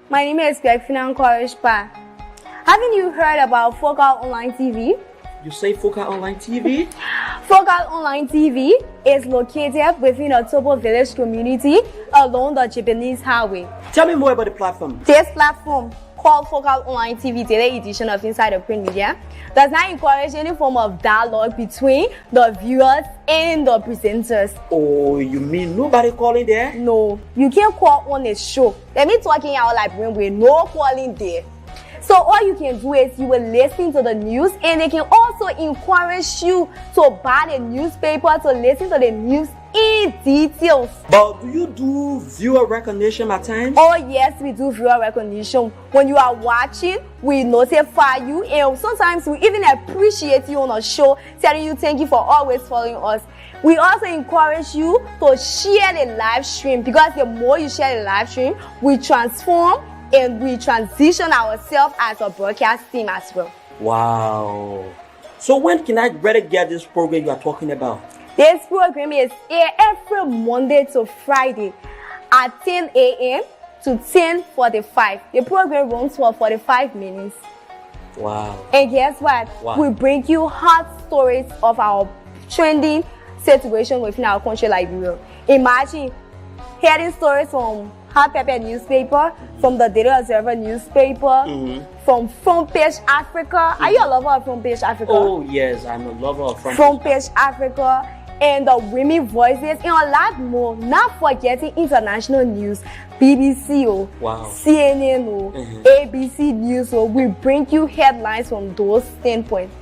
My name is Greg Courage Pa. Haven't you heard about Focal Online TV? You say Focal Online TV? Focal Online TV is located within a Tobo village community along the Japanese highway. Tell me more about the platform. This platform, called Focal Online TV Daily Edition of Inside the Print Media, does not encourage any form of dialogue between the viewers and the presenters. Oh, you mean nobody calling there? No, you can't call on a show. Let me talking out like when we're no calling there. So all you can do is you will listen to the news, and they can also encourage you to buy the newspaper to listen to the news in details. But do you do viewer recognition at times? Oh yes, we do viewer recognition. When you are watching, we notify you, and sometimes we even appreciate you on a show, telling you thank you for always following us. We also encourage you to share the live stream, because the more you share the live stream, we transform and we transition ourselves as a broadcast team as well. Wow. So when can I better get this program you are talking about? This program is aired every Monday to Friday at 10 a.m. to 10:45. The program runs for 45 minutes. Wow. And guess what? Wow. We bring you hot stories of our trending situation within our country, Liberia. Imagine hearing stories from Hot Pepper newspaper, from the Daily Observer newspaper, from Front Page Africa. Are you a lover of Front Page Africa? Oh yes, I'm a lover of Front Page Africa, and the Women Voices, and a lot more. Not forgetting international news, BBC, wow. CNN, ABC News. We bring you headlines from those standpoints.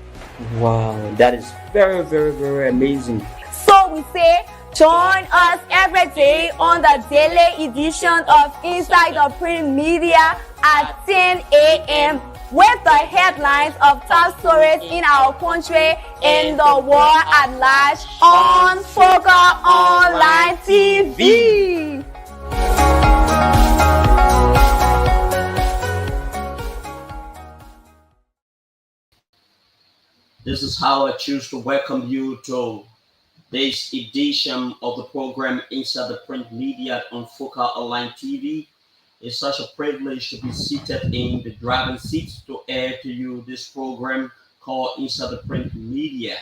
Wow, that is very, very, very amazing. So we say, join us every day on the daily edition of Inside the Print Media at 10 a.m. with the headlines of top stories in our country and the world at large on Focal Online TV. This is how I choose to welcome you to this edition of the program Inside the Print Media on Focal Online TV. It's such a privilege to be seated in the driving seat to air to you this program called Inside the Print Media.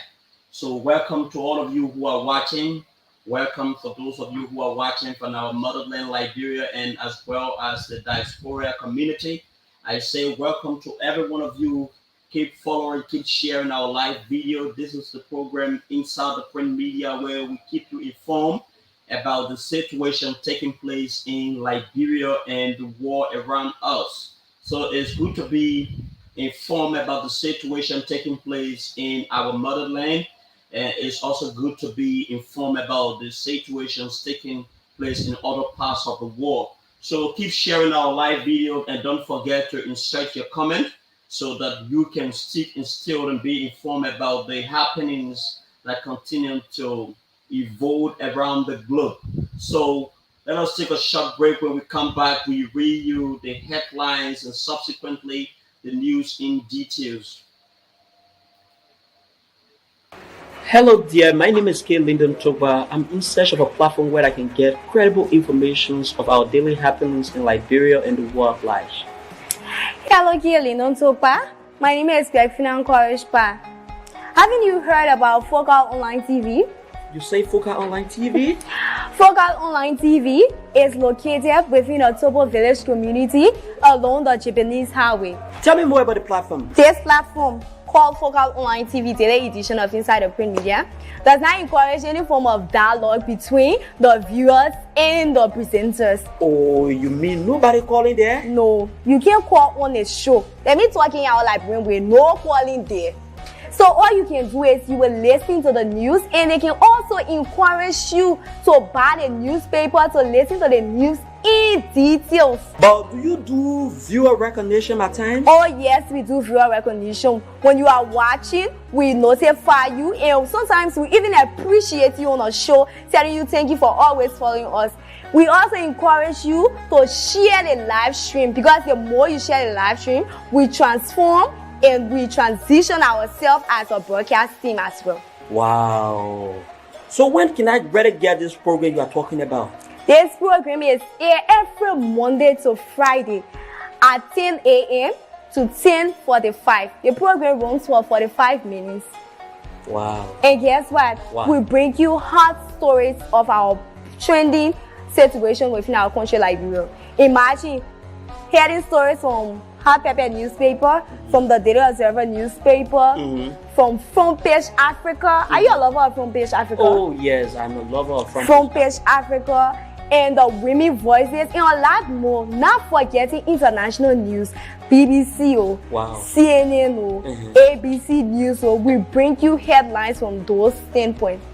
So welcome to all of you who are watching. Welcome for those of you who are watching from our motherland Liberia, and as well as the diaspora community. I say welcome to every one of you. Keep following, keep sharing our live video. This is the program Inside the Print Media, where we keep you informed about the situation taking place in Liberia and the war around us. So it's good to be informed about the situation taking place in our motherland. And it's also good to be informed about the situations taking place in other parts of the world. So keep sharing our live video, and don't forget to insert your comment, so that you can stick and still and be informed about the happenings that continue to evolve around the globe. So let us take a short break. When we come back, we read you the headlines and subsequently the news in details. Hello dear, my name is K. Lyndon Toba. I'm in search of a platform where I can get credible information of our daily happenings in Liberia and the world at large. Hello, Lyndon Toba. My name is Greg Courage Pa. Haven't you heard about Focal Online TV? You say Focal Online TV? Focal Online TV is located within a Tobo village community along the Japanese highway. Tell me more about the platform. This platform, called Focal Online TV Daily Edition of Inside the Print Media, does not encourage any form of dialogue between the viewers and the presenters. Oh, you mean nobody calling there? No, you can't call on a show. Let me talking out like when we're no calling there. So all you can do is you will listen to the news, and they can also encourage you to buy the newspaper to listen to the news in details. But do you do viewer recognition at times? Oh yes, we do viewer recognition. When you are watching, we notify you, and sometimes we even appreciate you on a show, telling you thank you for always following us. We also encourage you to share the live stream, because the more you share the live stream, we transform and we transition ourselves as a broadcast team as well. Wow. So when can I better get this program you are talking about? This program is aired every Monday to Friday at 10 a.m. to 10:45. The program runs for 45 minutes. Wow. And guess what? Wow. We bring you hot stories of our trending situation within our country, Liberia. Imagine hearing stories from Hot Pepper newspaper, from the Daily Observer newspaper, from Front Page Africa. Are you a lover of Front Page Africa? Oh yes, I'm a lover of Front Page Africa, and the Women Voices, and a lot more. Not forgetting international news, BBC, Wow. CNN, ABC News. We bring you headlines from those standpoints.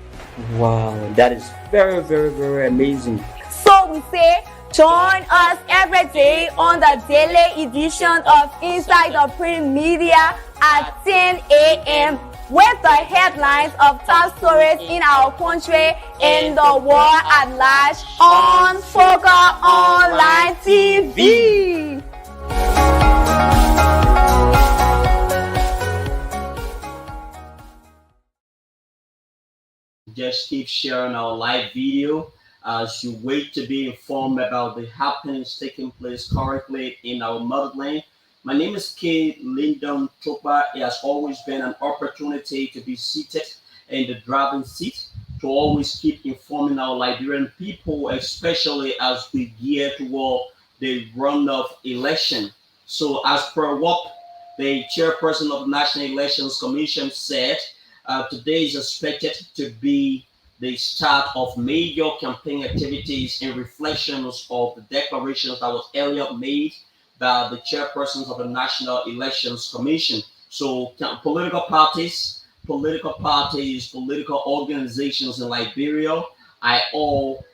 Wow, that is very, very, very amazing. So we say, join us every day on the daily edition of Inside the Print Media at 10 a.m. with the headlines of top stories in our country and the world at large on Foca Online TV. Just keep sharing our live video as you wait to be informed about the happenings taking place currently in our motherland. My name is K. Lyndon Topa. It has always been an opportunity to be seated in the driving seat, to always keep informing our Liberian people, especially as we gear toward the runoff election. So as per what the chairperson of the National Elections Commission said, today is expected to be the start of major campaign activities and reflections of the declarations that was earlier made by the chairpersons of the National Elections Commission. So political parties, political organizations in Liberia are all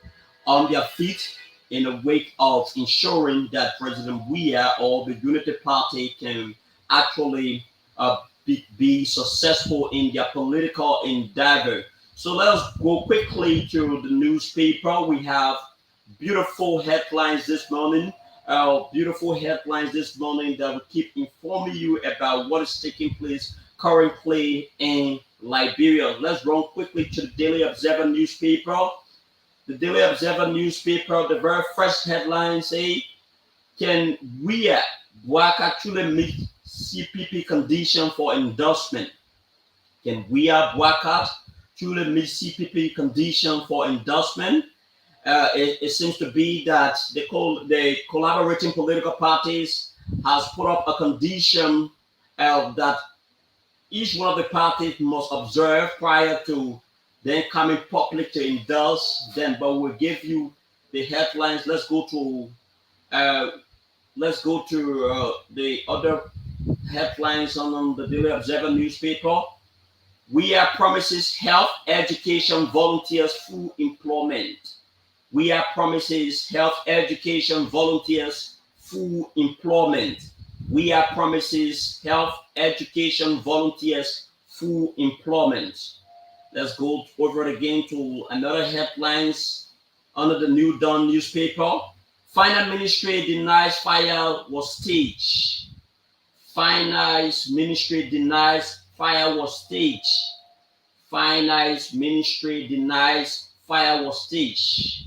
on their feet in the wake of ensuring that President Weah or the Unity Party can actually be successful in their political endeavor. So let's go quickly to the newspaper. We have beautiful headlines this morning. That will keep informing you about what is taking place currently in Liberia. Let's run quickly to the Daily Observer newspaper. The Daily Observer newspaper, the very first headline say, can Weah actually meet CPP condition for endorsement? Can Weah truly meet CPP condition for endorsement? It seems to be that the collaborating political parties has put up a condition that each one of the parties must observe prior to then coming public to endorse them. But we'll give you the headlines. Let's go to the other headlines on the Daily Observer newspaper. Weah promises health, education, volunteers full employment. Weah promises health, education, volunteers full employment. Weah promises health, education, volunteers full employment. Let's go over it again to another headlines under the New Dawn newspaper. Finance Ministry denies fire was staged. Finance Ministry denies fire was staged. Finance Ministry denies fire was staged.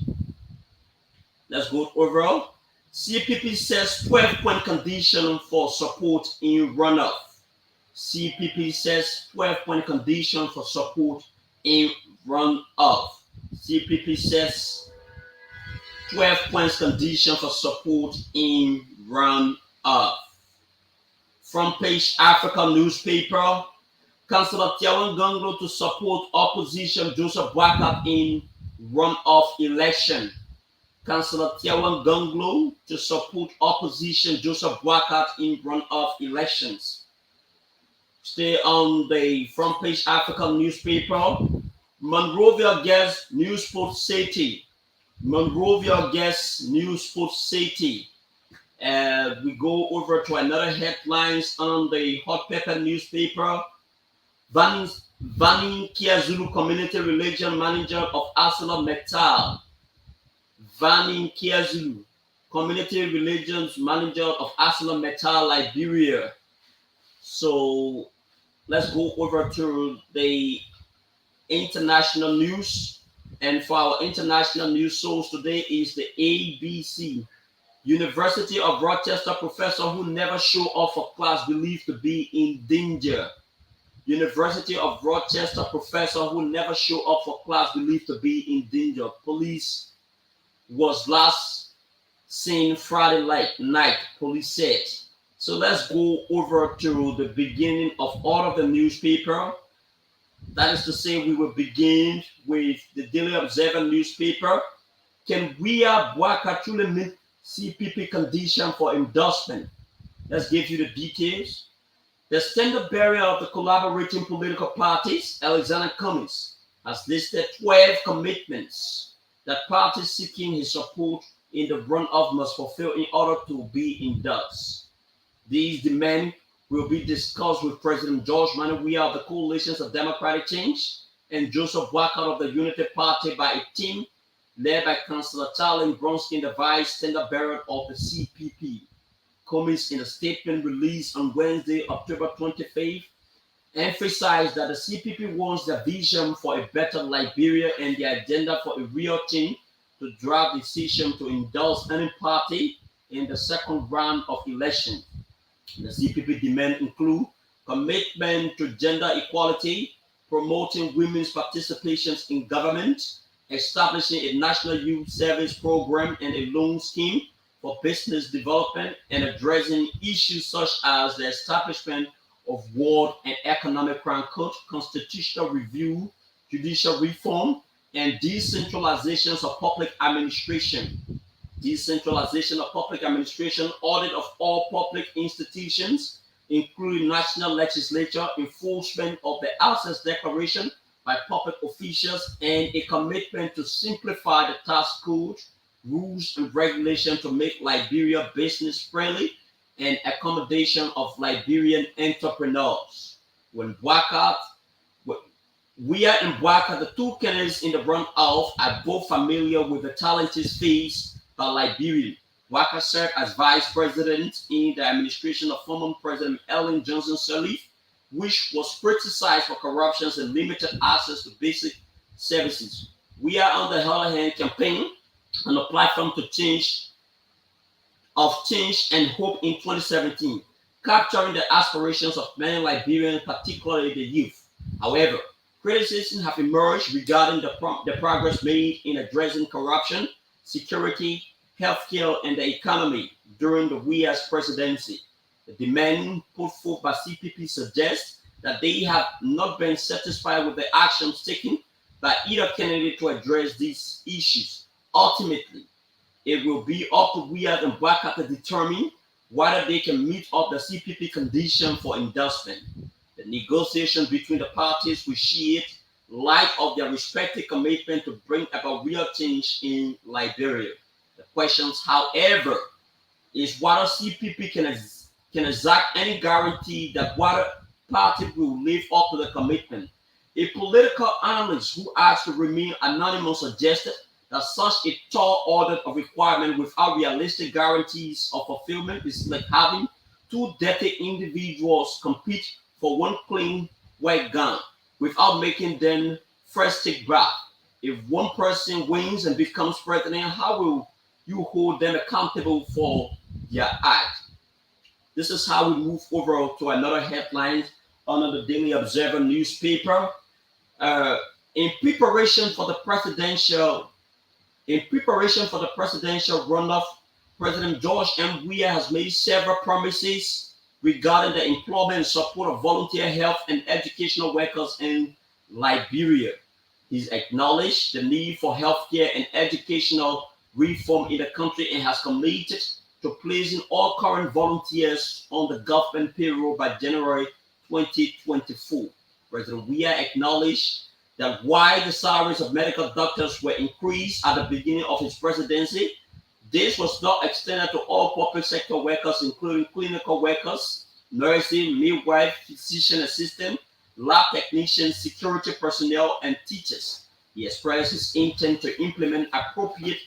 Let's go overall. CPP says 12-point condition for support in runoff. CPP says 12-point condition for support in runoff. CPP says 12 points condition for support in runoff. Front Page Africa newspaper. Councillor Tiawan Ganglo to support opposition Joseph Boakat in runoff election. Councillor Tiawan Ganglo to support opposition Joseph Boakat in runoff elections. Stay on the Front Page Africa newspaper. Monrovia Gas Newsport City. Monrovia Gas Newsport City. We go over to another headlines on the Hot Pepper newspaper. Vanin Kiazulu Community Religion Manager of Arsenal Metal. Vanin Kiazulu Community Religions Manager of Arsenal Metal, Liberia. So let's go over to the international news. And for our international news source today is the ABC. University of Rochester professor who never show up for class believed to be in danger. University of Rochester professor who never show up for class believed to be in danger. Police was last seen Friday night, police said. So let's go over to the beginning of all of the newspaper. That is to say, we will begin with the Daily Observer newspaper. Can Weah Buaka truly meet CPP condition for endorsement? Let's give you the details. The standard bearer of the collaborating political parties, Alexander Cummings, has listed 12 commitments that parties seeking his support in the runoff must fulfill in order to be endorsed. These demands will be discussed with President George Manneh Weah of the Coalitions of Democratic Change and Joseph Boakai of the Unity Party by a team led by Councillor Charlene Bronsky, the vice standard bearer of the CPP. Cummings, in a statement released on Wednesday, October 25th, emphasized that the CPP wants their vision for a better Liberia and the agenda for a real change to drive decision to endorse any party in the second round of election. The CPP demand include commitment to gender equality, promoting women's participation in government, establishing a national youth service program and a loan scheme for business development, and addressing issues such as the establishment of World and Economic Crime Court, constitutional review, judicial reform, and decentralization of public administration. Decentralization of public administration, audit of all public institutions, including national legislature, enforcement of the Access Declaration by public officials, and a commitment to simplify the tax code, rules, and regulations to make Liberia business friendly and accommodation of Liberian entrepreneurs. When Weah and Buaka, the two candidates in the runoff, are both familiar with the challenges faced by Liberia. Buaka served as vice president in the administration of former President Ellen Johnson Sirleaf, which was criticized for corruption and limited access to basic services. Weah, on the other hand, campaigned on a platform to change and hope in 2017, capturing the aspirations of many Liberians, particularly the youth. However, criticisms have emerged regarding the progress made in addressing corruption, security, healthcare, and the economy during the Weah's presidency. The demand put forth by CPP suggests that they have not been satisfied with the actions taken by either candidate to address these issues. Ultimately, it will be up to Weah and Buaka to determine whether they can meet up the CPP condition for endorsement. The negotiations between the parties will shed light of their respective commitment to bring about real change in Liberia. The questions, however, is whether CPP can exact any guarantee that whether party will live up to the commitment. A political analyst who asked to remain anonymous suggested that such a tall order of requirement without realistic guarantees of fulfillment is like having two dirty individuals compete for one clean white gown without making them first take bath. If one person wins and becomes president, how will you hold them accountable for their act? This is how we move over to another headline under the Daily Observer newspaper. In preparation for the presidential runoff, President George M. Weah has made several promises regarding the employment and support of volunteer health and educational workers in Liberia. He's acknowledged the need for healthcare and educational reform in the country and has committed to placing all current volunteers on the government payroll by January 2024. President Weah acknowledged that while the salaries of medical doctors were increased at the beginning of his presidency, this was not extended to all public sector workers, including clinical workers, nursing, midwife, physician assistant, lab technicians, security personnel, and teachers. He expressed his intent to implement appropriate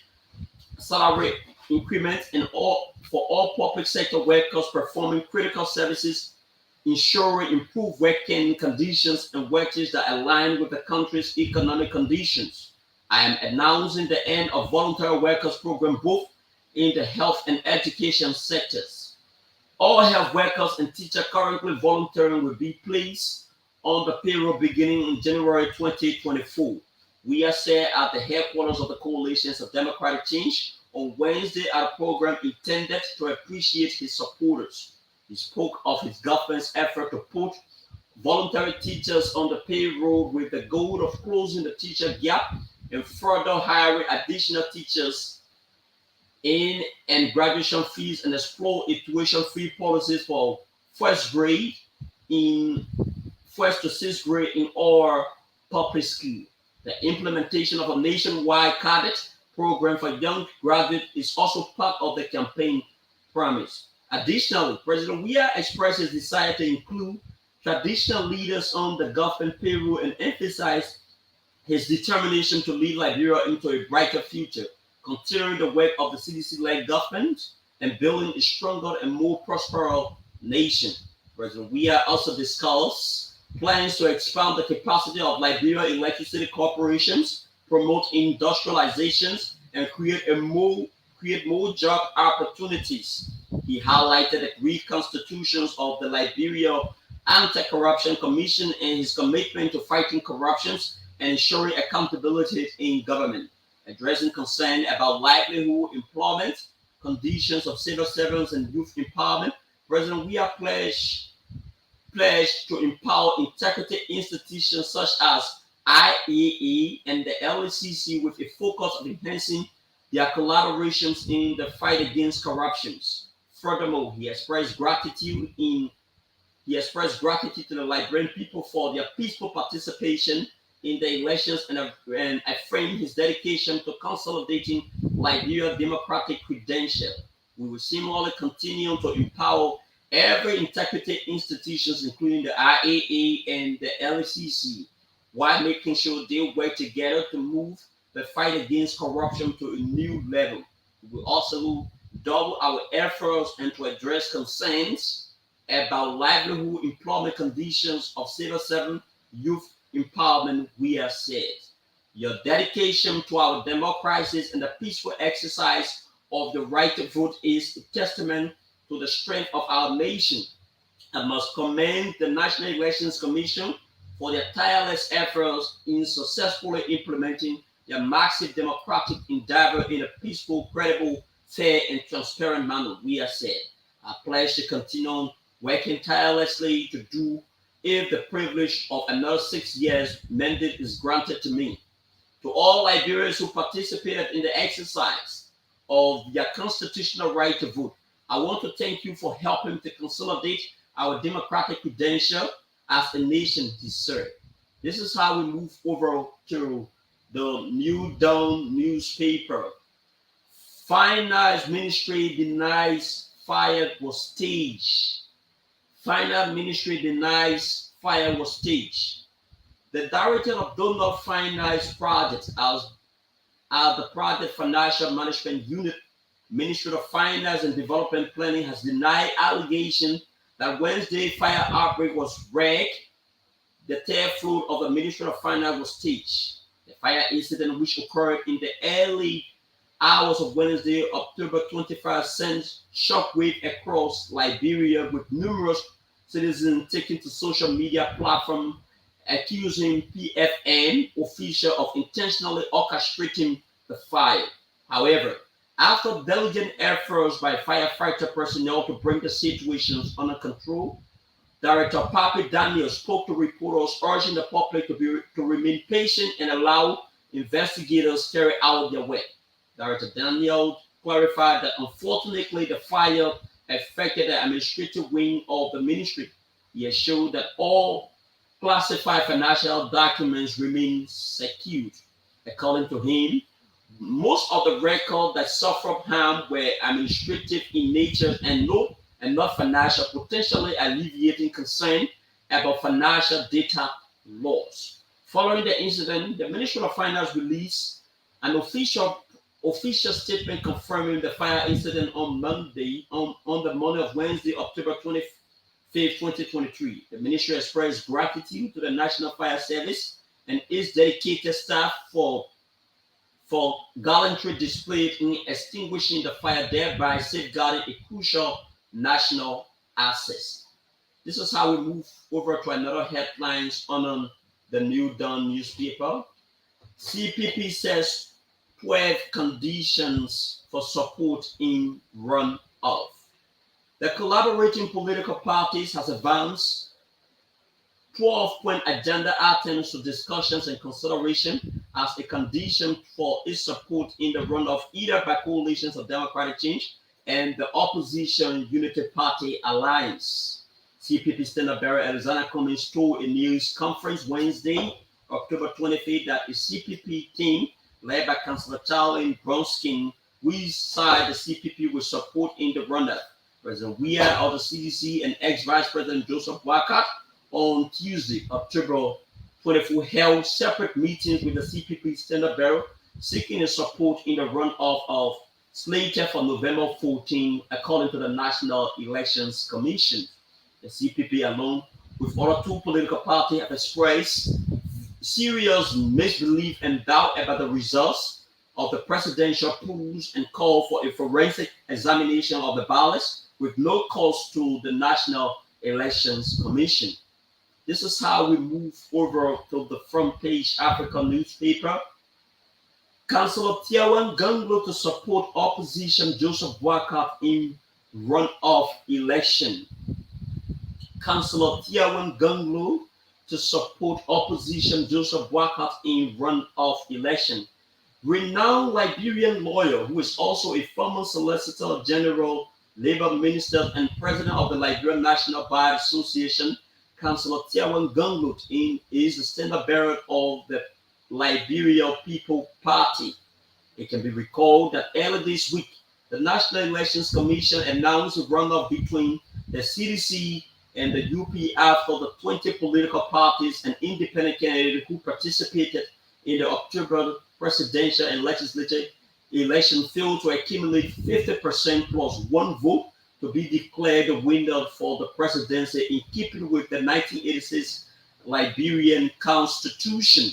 salary increments for all public sector workers performing critical services, ensuring improved working conditions and wages that align with the country's economic conditions. I am announcing the end of voluntary workers program both in the health and education sectors. All health workers and teachers currently volunteering will be placed on the payroll beginning in January 2024. We are set at the headquarters of the Coalitions of Democratic Change on Wednesday at a program intended to appreciate his supporters. He spoke of his government's effort to put voluntary teachers on the payroll with the goal of closing the teacher gap and further hiring additional teachers in and graduation fees and explore tuition-free policies for first to sixth grade in all public schools. The implementation of a nationwide cadet program for young graduates is also part of the campaign promise. Additionally, President Weah expressed his desire to include traditional leaders on the government payroll and emphasized his determination to lead Liberia into a brighter future, continuing the work of the CDC-led government and building a stronger and more prosperous nation. President Weah also discussed plans to expand the capacity of Liberia electricity corporations, promote industrializations, and create more job opportunities. He highlighted the reconstitutions of the Liberia Anti-Corruption Commission and his commitment to fighting corruption and ensuring accountability in government, addressing concern about livelihood, employment, conditions of civil servants, and youth empowerment. President Weah pledged to empower integrity institutions such as IAA and the LACC with a focus on enhancing their collaborations in the fight against corruption. Furthermore, he expressed gratitude to the Liberian people for their peaceful participation in the elections and affirmed his dedication to consolidating Liberia's democratic credential. We will similarly continue to empower every integrity institutions, including the IAA and the LACC, while making sure they work together to move the fight against corruption to a new level. We will also double our efforts and to address concerns about livelihood, employment conditions of civil servant, youth empowerment. We have said your dedication to our democracies and the peaceful exercise of the right to vote is a testament to the strength of our nation. I must commend the National Elections Commission for their tireless efforts in successfully implementing their massive democratic endeavor in a peaceful, credible, fair, and transparent manner. We have said I pledge to continue working tirelessly to do if the privilege of another 6 years mandate is granted to me. To all Liberians who participated in the exercise of their constitutional right to vote, I want to thank you for helping to consolidate our democratic credential as a nation deserves. This is how we move over to the New Dawn newspaper. Finance Ministry denies fire was staged. Finance Ministry denies fire was staged. The director of Donor Finance Projects as the Project Financial Management Unit, Ministry of Finance and Development Planning, has denied allegation that Wednesday fire outbreak was rigged. The third floor of the Ministry of Finance was staged. The fire incident, which occurred in the early hours of Wednesday, October 25, sent shockwave across Liberia, with numerous citizens taking to social media platforms accusing PFN official of intentionally orchestrating the fire. However, after diligent efforts by firefighter personnel to bring the situations under control, Director Papi Daniel spoke to reporters, urging the public to remain patient and allow investigators carry out their work. Director Daniel clarified that unfortunately the fire affected the administrative wing of the ministry. He assured that all classified financial documents remain secured. According to him, most of the records that suffered harm were administrative in nature and not financial, potentially alleviating concern about financial data loss. Following the incident, the Ministry of Finance released an official statement confirming the fire incident on Monday, on the morning of Wednesday, October 25th, 2023. The ministry expressed gratitude to the National Fire Service and its dedicated staff for for gallantry displayed in extinguishing the fire, thereby safeguarding a crucial national asset. This is how we move over to another headlines on the New Dawn newspaper. CPP says 12 conditions for support in runoff. The collaborating political parties has advanced 12-point agenda items for discussions and consideration as a condition for its support in the runoff, either by coalitions of democratic change and the opposition Unity Party alliance. CPP Standard Bearer Alexander Cummings told a news conference Wednesday, October 25th, that the CPP team, led by Councillor Charlie Bronskin, which side the CPP will support in the runoff. President Weir of the CDC and ex-Vice President Joseph Boakat on Tuesday, October 24, held separate meetings with the CPP Standard Bearer, seeking a support in the runoff of slated for November 14, according to the National Elections Commission. The CPP, along with other two political parties, have expressed serious misbelief and doubt about the results of the presidential polls and called for a forensic examination of the ballots with no cost to the National Elections Commission. This is how we move over to the front page Africa newspaper. Councillor Tiawan Ganglo to support opposition Joseph Boakat in runoff election. Councillor Tiawan Ganglo to support opposition Joseph Boakat in runoff election. Renowned Liberian lawyer who is also a former Solicitor General, Labour Minister, and President of the Liberian National Bar Association, Councillor Tiawan Ganglo is the standard bearer of the Liberia People Party. It can be recalled that earlier this week, the National Elections Commission announced a runoff between the CDC and the UP after the 20 political parties and independent candidates who participated in the October presidential and legislative election failed to accumulate 50% plus one vote to be declared the winner for the presidency, in keeping with the 1986 Liberian Constitution.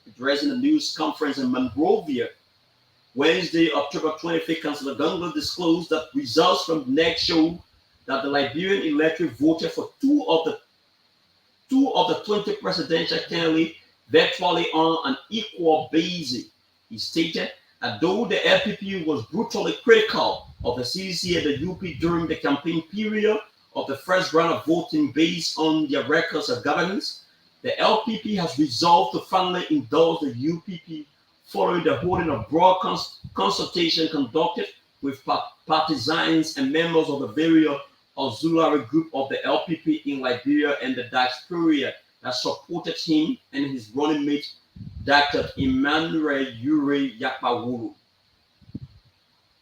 Addressing a news conference in Monrovia, Wednesday, October 25th, Councillor Ganglo disclosed that results from the next show that the Liberian electorate voted for two of the 20 presidential candidates virtually on an equal basis. He stated that though the LPP was brutally critical of the CDC and the UP during the campaign period of the first round of voting based on their records of governance, the LPP has resolved to finally endorse the UPP following the holding of broad consultation conducted with partisans and members of the various auxiliary group of the LPP in Liberia and the diaspora that supported him and his running mate, Dr. Emmanuel Ure Yakpawulu.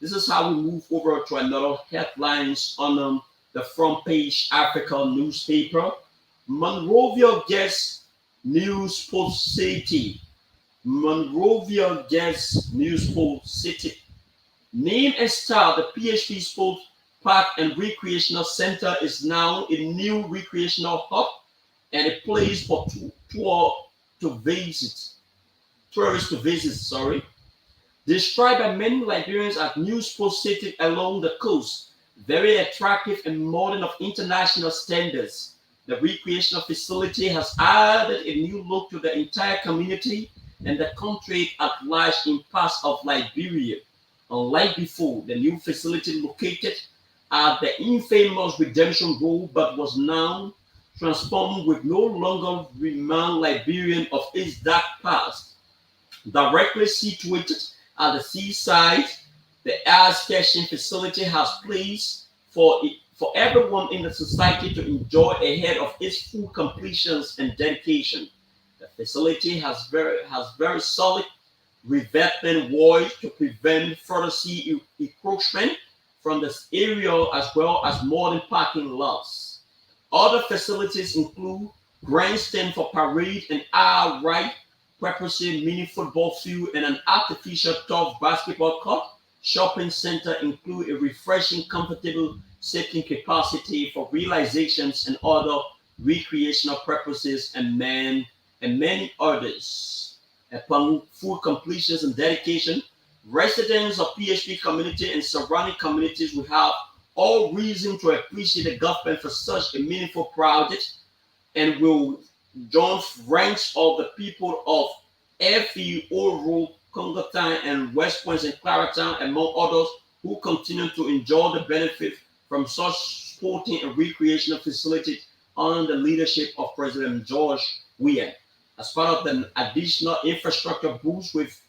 This is how we move over to another headlines on the front page Africa newspaper. Monrovia gets News Post City. Monrovia gets News Post City. Name and style, the PHP Sports Park and Recreational Center is now a new recreational hub and a place for tourists to visit. Described by many Liberians as New Post City along the coast, very attractive and modern of international standards. The recreational facility has added a new look to the entire community and the country at large in parts of Liberia. Unlike before, the new facility located at the infamous Redemption Road, but was now transformed with no longer remind Liberian of its dark past. Directly situated at the seaside, the ice catching facility has place for everyone in the society to enjoy ahead of its full completions and dedication. The facility has very solid revetment walls to prevent further sea encroachment from this area, as well as modern parking lots. Other facilities include grandstand for parade and outright purposes mini football field and an artificial turf basketball court. Shopping center include a refreshing, comfortable seating capacity for realizations and other recreational purposes and many others. Upon full completions and dedication, residents of PHP community and surrounding communities will have all reason to appreciate the government for such a meaningful project and will join ranks of the people of FE, Oro, Congotown, and West Point and Claratown, among others, who continue to enjoy the benefit from such sporting and recreational facilities under the leadership of President George Weah. As part of the additional infrastructure boost with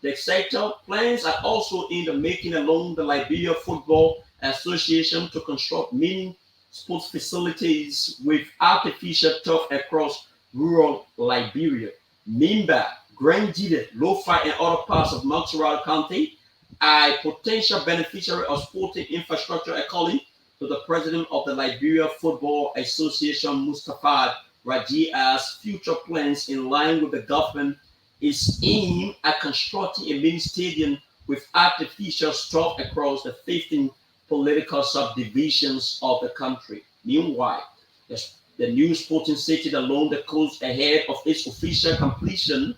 the sector, plans are also in the making along the Liberia Football Association to construct mini sports facilities with artificial turf across rural Liberia. Mimba, Grandida, Lofi, and other parts of Montserrat County are a potential beneficiary of sporting infrastructure, according to the president of the Liberia Football Association, Mustafa Raji, as future plans in line with the government is aimed at constructing a mini stadium with artificial turf across the 15 political subdivisions of the country. Meanwhile, the new sporting city along the coast ahead of its official completion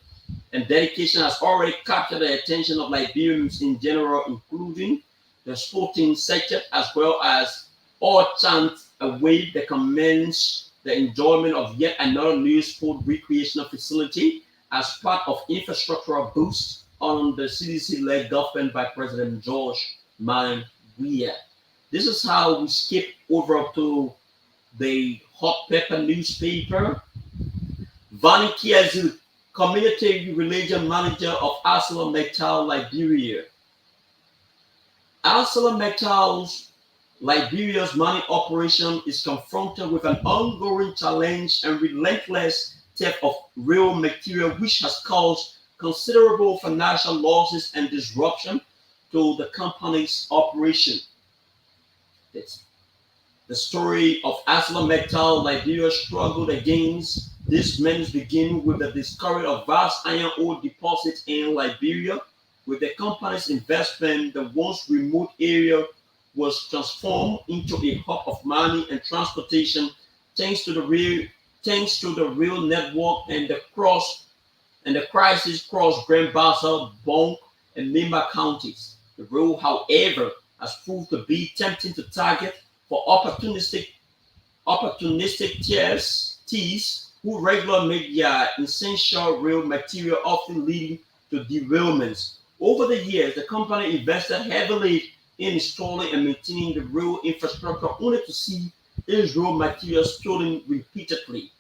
and dedication has already captured the attention of Liberians in general, including the sporting sector, as well as all chant away the commence the enjoyment of yet another new sport recreational facility as part of infrastructural boost on the CDC-led government by President George Weah. This is how we skip over to the hot pepper newspaper. Vani Kiazu, community religion manager of ArcelorMittal Liberia. ArcelorMittal's Liberia's mining operation is confronted with an ongoing challenge and relentless theft of raw material, which has caused considerable financial losses and disruption to the company's operation. The story of ArcelorMittal Liberia struggled against this menace begin with the discovery of vast iron ore deposits in Liberia. With the company's investment, the once remote area was transformed into a hub of mining and transportation thanks to the rail network and the crisis crossed Grand Bassa, Bonk, and Nimba counties. The rail, however, has proved to be tempting to target for opportunistic thieves who regularly make their essential rail material, often leading to derailments. Over the years, the company invested heavily in installing and maintaining the rail infrastructure, only to see its raw materials stolen repeatedly.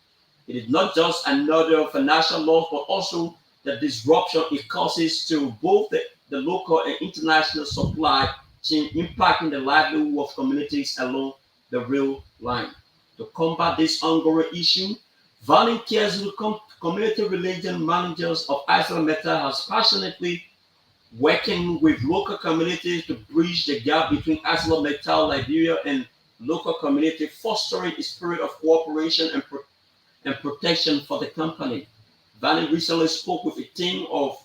It is not just another financial loss, but also the disruption it causes to both the local and international supply chain, impacting the livelihood of communities along the rail line. To combat this ongoing issue, volunteers who community religion managers of ArcelorMittal has passionately working with local communities to bridge the gap between ArcelorMittal Liberia and local community, fostering a spirit of cooperation and protection for the company. Vanny recently spoke with a team of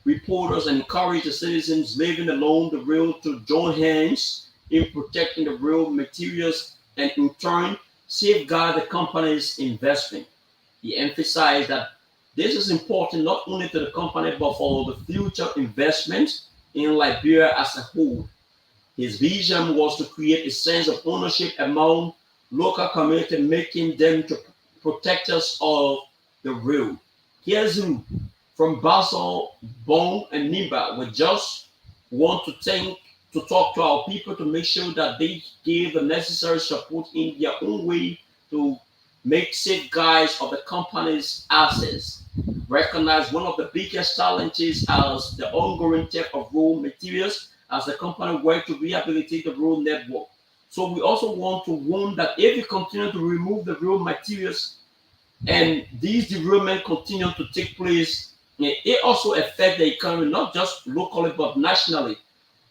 reporters and encouraged the citizens living along the rail to join hands in protecting the rail materials and in turn safeguard the company's investment. He emphasized that this is important not only to the company but for the future investment in Liberia as a whole. His vision was to create a sense of ownership among local community, making them to protectors of the rail. Kiazu from Basel, Bong, and Niba, we just want to talk to our people to make sure that they give the necessary support in their own way to make safeguards of the company's assets. Recognize one of the biggest challenges as the ongoing theft of raw materials as the company works to rehabilitate the rail network. So we also want to warn that if we continue to remove the raw materials and these derailments continue to take place, it also affects the economy, not just locally but nationally.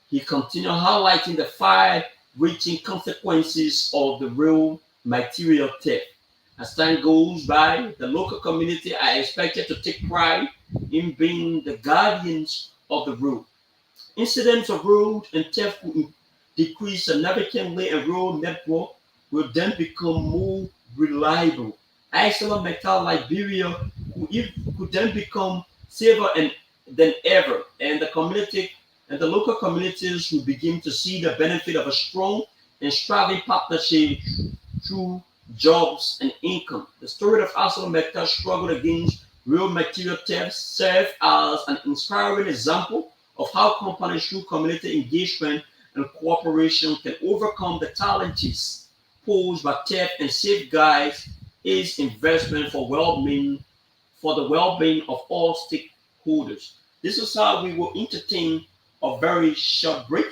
He continued highlighting the far-reaching consequences of the raw material theft. As time goes by, the local community are expected to take pride in being the guardians of the road. Incidents of road and theft will decrease significantly and road network will then become more reliable. ArcelorMittal Liberia could then become safer than ever, and the local communities will begin to see the benefit of a strong and striving partnership through jobs and income. The story of ArcelorMittal's struggle against real material theft serves as an inspiring example of how companies through community engagement and cooperation can overcome the challenges posed by theft and safeguard its investment for the well-being of all stakeholders. This is how we will entertain a very short break.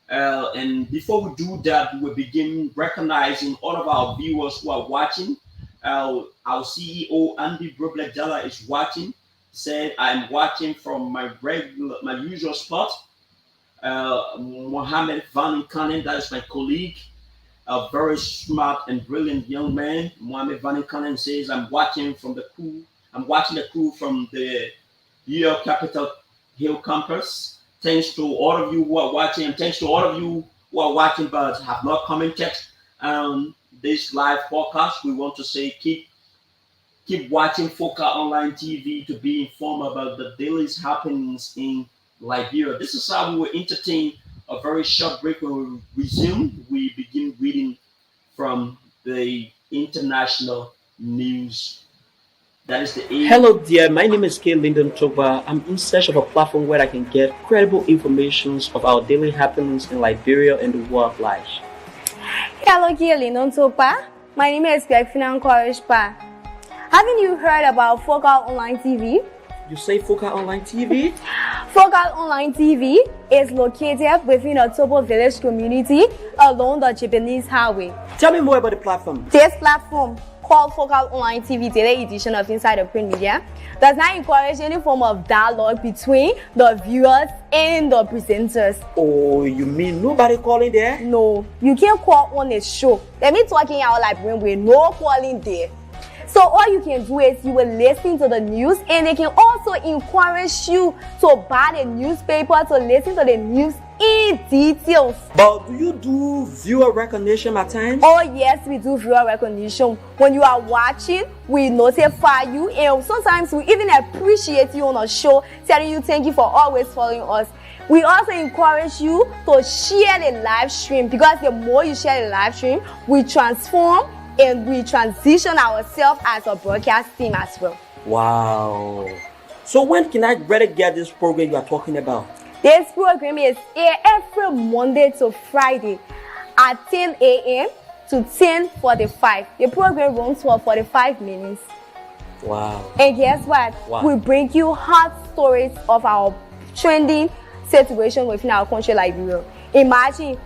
And before we do that, we will begin recognizing all of our viewers who are watching. Our CEO Andy Brobledala is watching. Said I'm watching from my usual spot. Mohammed Van Kanen, that is my colleague, a very smart and brilliant young man. Mohammed Van Kanen says I'm watching from the crew. I'm watching the crew from the UL Capitol Hill campus. Thanks to all of you who are watching, and thanks to all of you who are watching but have not commented this live podcast. We want to say keep watching Foca Online TV to be informed about the daily happenings in Liberia. This is how we will entertain a very short break. When we resume, we begin reading from the international news. That is the Hello, dear. My name is K. Lyndon Toba. I'm in search of a platform where I can get credible information of our daily happenings in Liberia and the world at large. Hello, K. Lyndon Toba. My name is Greg Courage. Haven't you heard about Focal Online TV? You say Focal Online TV? Focal Online TV is located within a Tobo village community along the Japanese highway. Tell me more about the platform. This platform, called Focal Online TV Daily Edition of Inside the Print Media, does not encourage any form of dialogue between the viewers and the presenters. Oh, you mean nobody calling there? No, you can't call on a show. Let me talking out like with no calling there. So all you can do is you will listen to the news, and they can also encourage you to buy the newspaper to listen to the news in details. But do you do viewer recognition at times? Oh yes, we do viewer recognition. When you are watching, we notify you, and sometimes we even appreciate you on a show, telling you thank you for always following us. We also encourage you to share the live stream, because the more you share the live stream, we transform and we transition ourselves as a broadcast team as well. Wow. So when can I really get this program you are talking about? This program is aired every Monday to Friday at 10 a.m. to 10:45. The program runs for 45 minutes. Wow. And guess what? Wow. We bring you hot stories of our trending situation within our country, Liberia. Imagine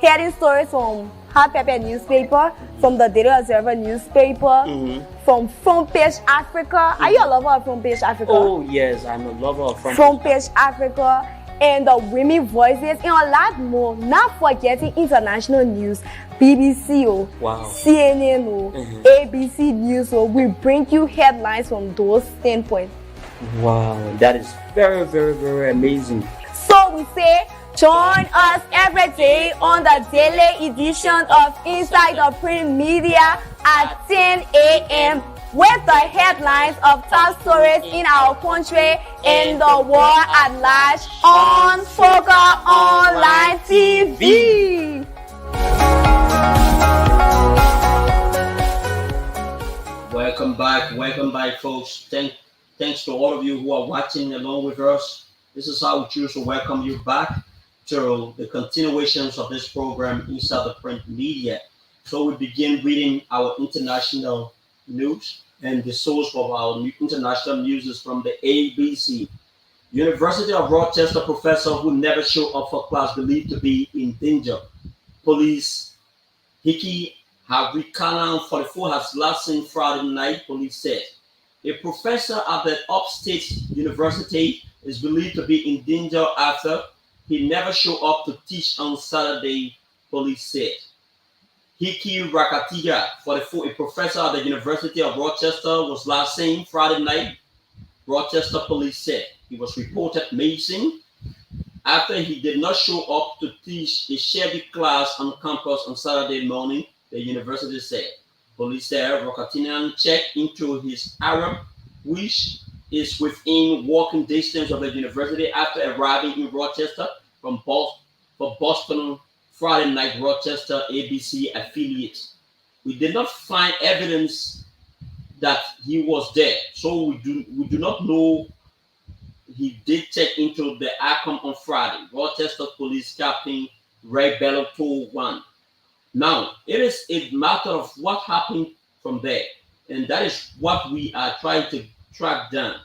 hearing stories from Hot Pepper newspaper, from the Daily Observer newspaper, from Front Page Africa. Are you a lover of Front Page Africa? Oh yes, I'm a lover of Front Page Africa, and the Women Voices, and a lot more. Not forgetting international news, BBC, wow. CNN, ABC News. We bring you headlines from those standpoints. Wow, that is very, very, very amazing. So we say, join us every day on the daily edition of Inside the Print Media at 10 a.m. with the headlines of top stories in our country and the world at large on Foca Online TV. Welcome back, folks. Thanks to all of you who are watching along with us. This is how we choose to welcome you back to the continuations of this program Inside the Print Media. So we begin reading our international news, and the source of our international news is from the ABC. University of Rochester professor who never showed up for class believed to be in danger. Police Hickey Harikanan 44 has last seen Friday night, police said. A professor at the upstate university is believed to be in danger after he never showed up to teach on Saturday, police said. Hiki Rakatiya, 44, a professor at the University of Rochester, was last seen Friday night, Rochester police said. He was reported missing after he did not show up to teach a Chevy class on campus on Saturday morning, the university said. Police said Rakatiyan checked into his Arab, which is within walking distance of the university after arriving in Rochester from Boston Friday night Rochester ABC affiliate. We did not find evidence that he was there, so we do not know. He did check into the outcome on Friday. Rochester Police Captain Ray Bello told One. Now, it is a matter of what happened from there, and that is what we are trying to track down.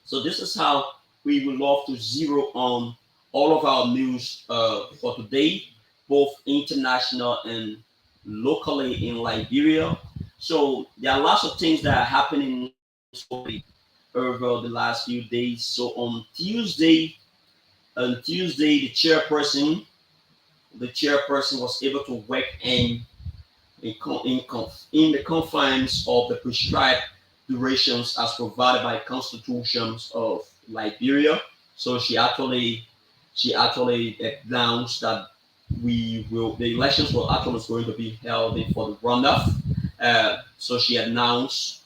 So this is how we would love to zero on all of our news for today, both international and locally in Liberia. So there are lots of things that are happening over the last few days. So on Tuesday, the chairperson was able to work in the confines of the prescribed durations as provided by constitutions of Liberia. So she actually announced that the elections were actually going to be held for the runoff. So she announced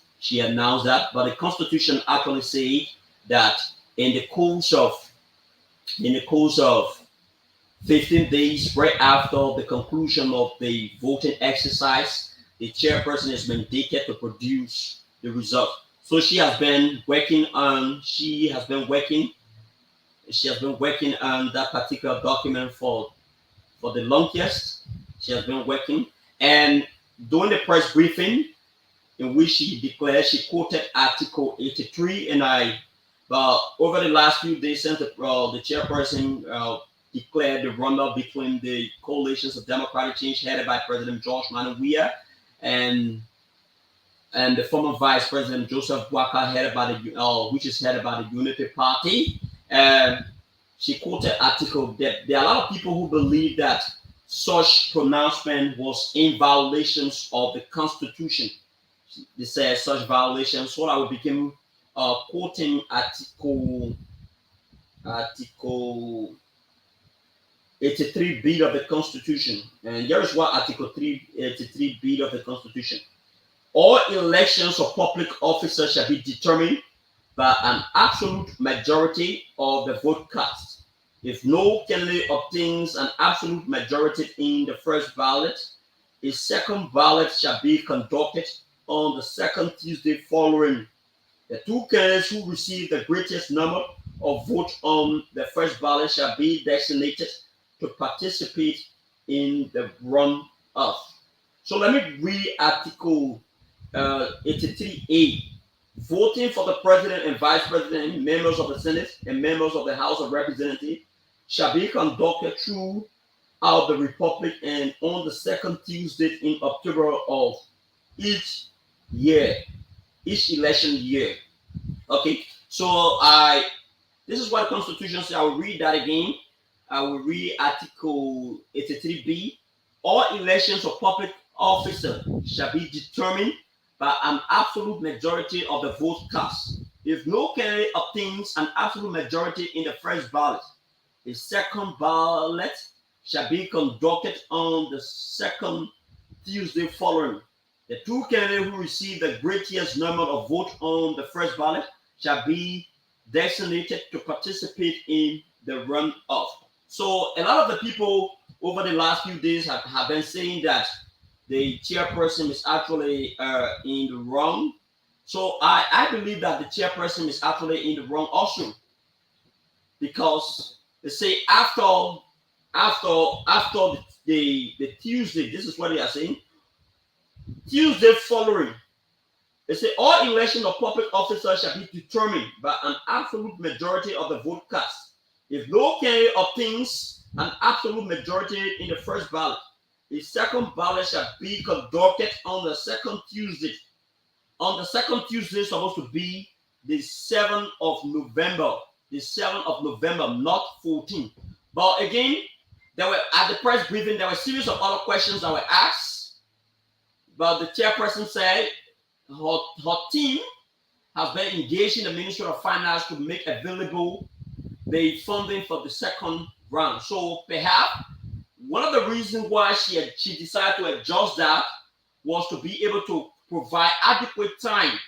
that, but the constitution actually said that in the course of 15 days right after the conclusion of the voting exercise, the chairperson is mandated to produce the result. So she has been working on that particular document for the longest. She has been working, and during the press briefing in which she quoted Article 83, and over the last few days since the chairperson declared the runoff between the coalitions of democratic change headed by President George Manneh Weah and the former Vice President Joseph Boakai, which is headed by the Unity Party. She quoted article that there are a lot of people who believe that such pronouncement was in violations of the Constitution. They said such violations. So I will begin quoting Article 83B of the Constitution. And here is what Article 83B of the Constitution. All elections of public officers shall be determined by an absolute majority of the vote cast. If no candidate obtains an absolute majority in the first ballot, a second ballot shall be conducted on the second Tuesday following. The two candidates who receive the greatest number of votes on the first ballot shall be designated to participate in the runoff. So let me read Article 83A. Voting for the president and vice president, members of the Senate, and members of the House of Representatives shall be conducted throughout the Republic and on the second Tuesday in October of each election year. Okay, so this is what the Constitution says. I will read that again. I will read Article 83B. All elections of public officer shall be determined by an absolute majority of the votes cast. If no candidate obtains an absolute majority in the first ballot, the second ballot shall be conducted on the second Tuesday following. The two candidates who receive the greatest number of votes on the first ballot shall be designated to participate in the runoff. So a lot of the people over the last few days have been saying that the chairperson is actually in the wrong. So I believe that the chairperson is actually in the wrong also, because they say after the Tuesday, this is what they are saying. Tuesday following, they say all election of public officers shall be determined by an absolute majority of the vote cast. If no candidate obtains an absolute majority in the first ballot, the second ballot shall be conducted on the second Tuesday. On the second Tuesday is supposed to be the 7th of November. The 7th of November, not 14. But again, there were at the press briefing, there were a series of other questions that were asked. But the chairperson said her team has been engaged in the Ministry of Finance to make available the funding for the second round. So perhaps one of the reasons why she decided to adjust that was to be able to provide adequate time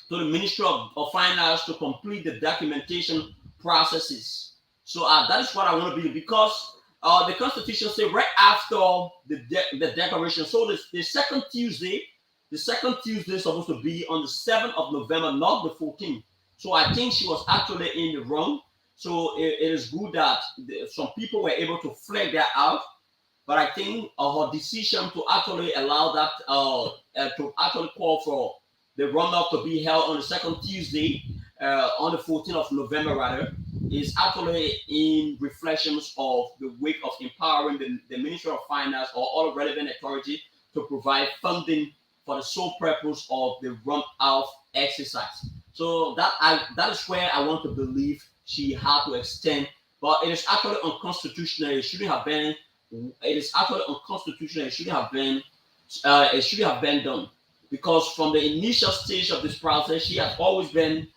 to the Ministry of Finance to complete the documentation processes. So that is what I want to be, because the Constitution says right after the declaration. So the second Tuesday is supposed to be on the 7th of November, not the 14th. So I think she was actually in the wrong. So it is good that some people were able to flag that out. But I think her decision to actually allow that, to actually call for the runoff to be held on the second Tuesday, on the 14th of November, rather, is actually in reflections of the week of empowering the Ministry of Finance or all relevant authority to provide funding for the sole purpose of the runoff exercise. So that is where I want to believe she had to extend, but it is actually unconstitutional. It shouldn't have been. It is actually unconstitutional. It shouldn't have been. It shouldn't have been done, because from the initial stage of this process, she has always been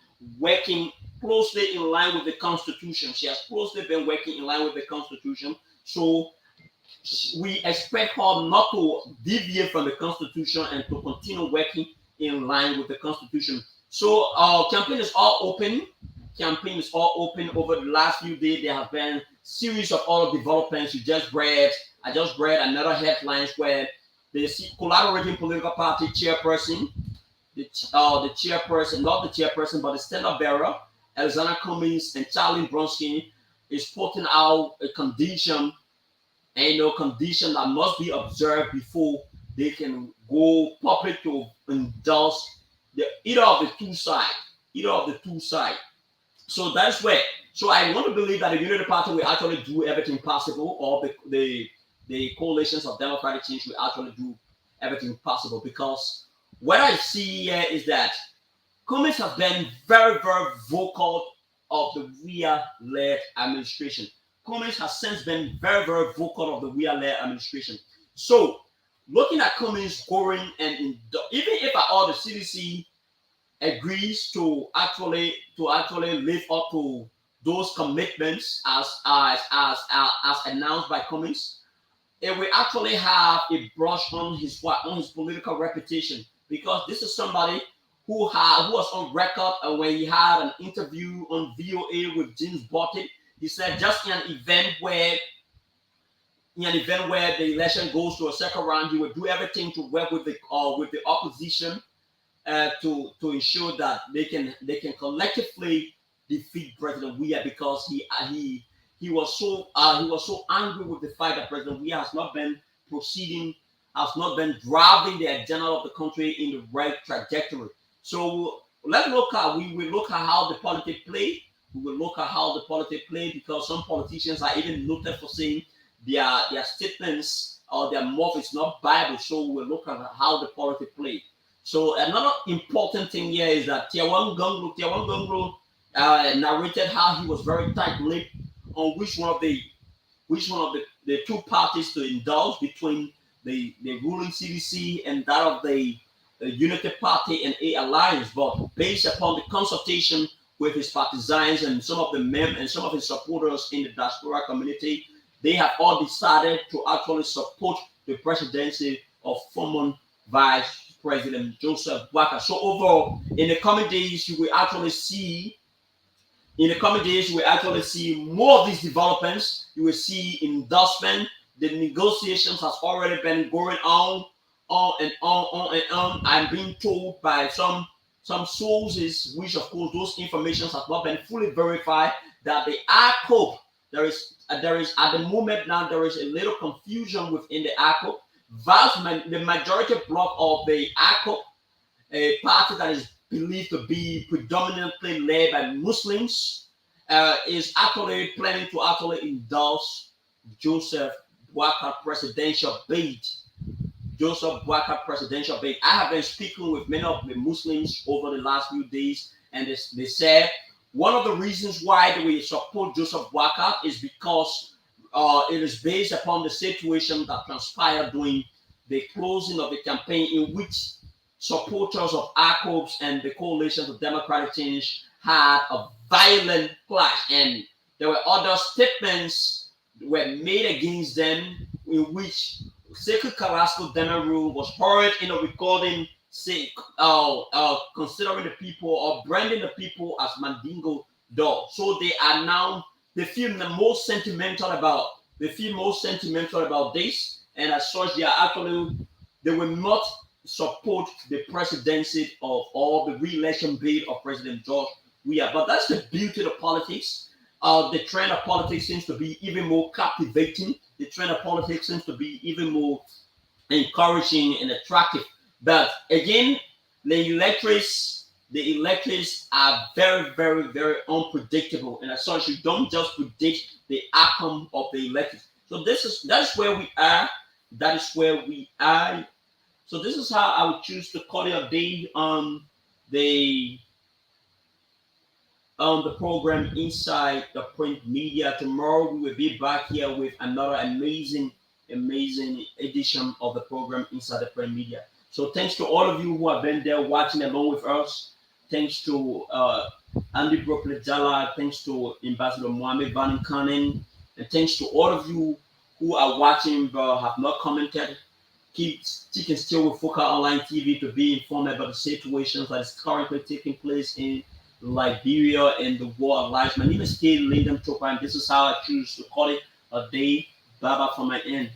working closely in line with the Constitution. She has closely been working in line with the Constitution. So we expect her not to deviate from the Constitution and to continue working in line with the Constitution. So our campaign is all open. Over the last few days. There have been series of other developments. I just read another headlines where the collaborating political party chairperson, not the chairperson, but the standard bearer, Alexander Cummings and Charlie Bronsky, is putting out a condition, condition that must be observed before they can go public to endorse either of the two sides. So that's where. So I want to believe that the Unity Party will actually do everything possible, or the coalitions of democratic change will actually do everything possible, because what I see here is that Cummings has been very, very vocal of the Weah-led administration. Cummings has since been very, very vocal of the Weah-led administration. So looking at Cummings going and even if at all the CDC agrees to actually live up to those commitments as announced by Cummings, it will actually have a brush on his political reputation, because this is somebody who was on record when he had an interview on VOA with James Buttigieg. He said just in an event where the election goes to a second round, he will do everything to work with the opposition to ensure that they can collectively defeat President Weah, because he was so angry with the fact that President Weah has not been driving the agenda of the country in the right trajectory. So we will look at how the politics play. We will look at how the politics play, because some politicians are even noted for saying their statements or their mouth is not Bible. So we will look at how the politics play. So another important thing here is that Tiawan Gonglo narrated how he was very tight-lipped on which one of the two parties to indulge between the ruling CDC and that of the Unity Party and A Alliance. But based upon the consultation with his partisans and some of his supporters in the diaspora community, they have all decided to actually support the presidency of former Vice President Joseph Boakai. So overall, in the coming days, you will actually see more of these developments. You will see endorsement. The negotiations has already been going on and on. I'm being told by some sources, which of course those informations have not been fully verified, that the ARCOP, there is at the moment now there is a little confusion within the ARCOP. The majority bloc of the ARCOP, a party that is believed to be predominantly led by Muslims, is actually planning to endorse Joseph Boakai presidential bid. I have been speaking with many of the Muslims over the last few days, and they said one of the reasons why we support Joseph Boakai is because it is based upon the situation that transpired during the closing of the campaign, in which supporters of ARCOPs and the Coalition of Democratic Change had a violent clash, and there were other statements were made against them, in which Sekou Carrasco Demerul was heard in a recording say considering the people or branding the people as Mandingo dog. So they feel the most sentimental about this, and as such they will not support the presidency of or the re-election bid of President George Weah. But that's the beauty of politics. The trend of politics seems to be even more captivating. The trend of politics seems to be even more encouraging and attractive. But again, the electors are very, very, very unpredictable, and as such, you don't just predict the outcome of the electors. So that's where we are. That is where we are. So this is how I would choose to call it a day on the the program Inside the Print Media. Tomorrow we will be back here with another amazing edition of the program Inside the Print Media. So thanks to all of you who have been there watching along with us. Thanks to Andy Brooklyn Jala. Thanks to Ambassador Mohamed Van Kanen. And thanks to all of you who are watching but have not commented. Keep sticking still with Focal Online TV to be informed about the situations that is currently taking place in Liberia and the war of lives. My name is K. Lyndon Chopra, and this is how I choose to call it a day. Bye bye from my end.